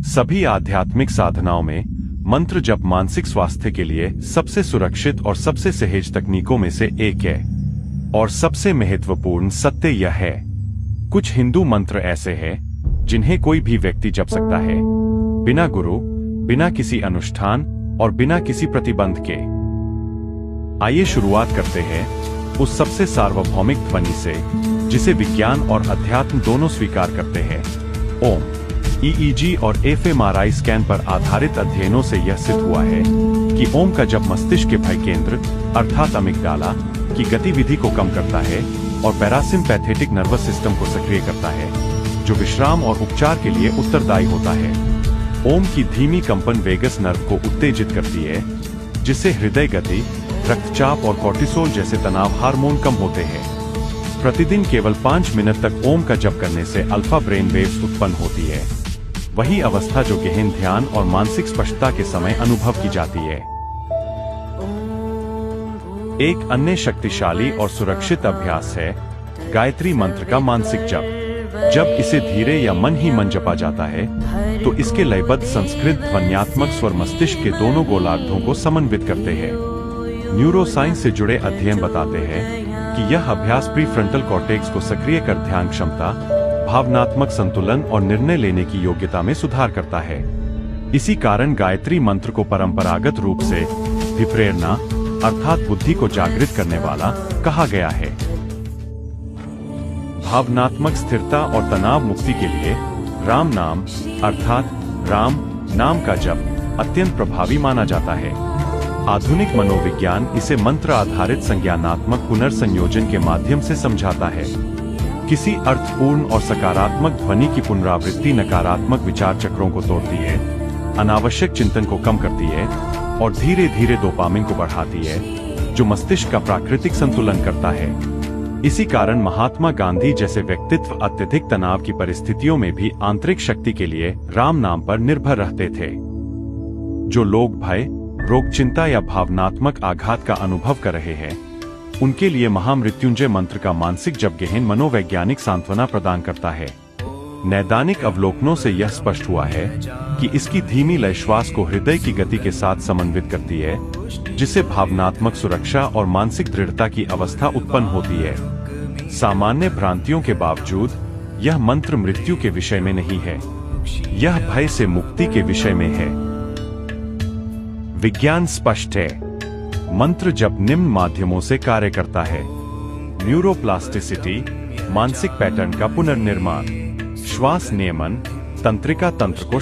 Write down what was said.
सभी आध्यात्मिक साधनाओं में मंत्र जप मानसिक स्वास्थ्य के लिए सबसे सुरक्षित और सबसे सहज तकनीकों में से एक है। और सबसे महत्वपूर्ण सत्य यह है, कुछ हिंदू मंत्र ऐसे हैं जिन्हें कोई भी व्यक्ति जप सकता है, बिना गुरु, बिना किसी अनुष्ठान और बिना किसी प्रतिबंध के। आइए शुरुआत करते हैं उस सबसे सार्वभौमिक ध्वनि से जिसे विज्ञान और अध्यात्म दोनों स्वीकार करते हैं, ओम। ईईजी और एफएमआरआई स्कैन पर आधारित अध्ययनों से यह सिद्ध हुआ है कि ओम का जप मस्तिष्क के भय केंद्र अर्थात अमिगडाला की गतिविधि को कम करता है और पैरासिम्पैथेटिक नर्वस सिस्टम को सक्रिय करता है, जो विश्राम और उपचार के लिए उत्तरदायी होता है। ओम की धीमी कंपन वेगस नर्व को उत्तेजित करती है, जिससे हृदय गति, रक्तचाप और कॉर्टिसोल जैसे तनाव हार्मोन कम होते हैं। प्रतिदिन केवल 5 मिनट तक ओम का जप करने से अल्फा ब्रेन वेव्स उत्पन्न होती है, वही अवस्था जो गहन ध्यान और मानसिक स्पष्टता के समय अनुभव की जाती है। एक अन्य शक्तिशाली और सुरक्षित अभ्यास है गायत्री मंत्र का मानसिक जप। जब इसे धीरे या मन ही मन जपा जाता है तो इसके लयबद्ध संस्कृत ध्वन्यात्मक स्वर मस्तिष्क के दोनों गोलार्धों को समन्वित करते हैं। न्यूरोसाइंस से जुड़े अध्ययन बताते हैं कि यह अभ्यास प्रीफ्रंटल कॉर्टेक्स को सक्रिय कर ध्यान क्षमता, भावनात्मक संतुलन और निर्णय लेने की योग्यता में सुधार करता है। इसी कारण गायत्री मंत्र को परंपरागत रूप से विप्रेरणा अर्थात बुद्धि को जागृत करने वाला कहा गया है। भावनात्मक स्थिरता और तनाव मुक्ति के लिए राम नाम अर्थात राम नाम का जप अत्यंत प्रभावी माना जाता है। आधुनिक मनोविज्ञान इसे मंत्र आधारित संज्ञानात्मक पुनर्संयोजन के माध्यम से समझाता है। किसी अर्थपूर्ण और सकारात्मक ध्वनि की पुनरावृत्ति नकारात्मक विचार चक्रों को तोड़ती है, अनावश्यक चिंतन को कम करती है और धीरे धीरे डोपामिन को बढ़ाती है, जो मस्तिष्क का प्राकृतिक संतुलन करता है। इसी कारण महात्मा गांधी जैसे व्यक्तित्व अत्यधिक तनाव की परिस्थितियों में भी आंतरिक शक्ति के लिए राम नाम पर निर्भर रहते थे। जो लोग भय, रोग, चिंता या भावनात्मक आघात का अनुभव कर रहे हैं, उनके लिए महामृत्युंजय मंत्र का मानसिक जप गहन मनोवैज्ञानिक सांत्वना प्रदान करता है। नैदानिक अवलोकनों से यह स्पष्ट हुआ है कि इसकी धीमी लय श्वास को हृदय की गति के साथ समन्वित करती है, जिससे भावनात्मक सुरक्षा और मानसिक दृढ़ता की अवस्था उत्पन्न होती है। सामान्य भ्रांतियों के बावजूद यह मंत्र मृत्यु के विषय में नहीं है, यह भय से मुक्ति के विषय में है। विज्ञान स्पष्ट है, मंत्र जप निम्न माध्यमों से कार्य करता है: न्यूरोप्लास्टिसिटी, मानसिक पैटर्न का पुनर्निर्माण, श्वास नियमन, तंत्रिका तंत्र को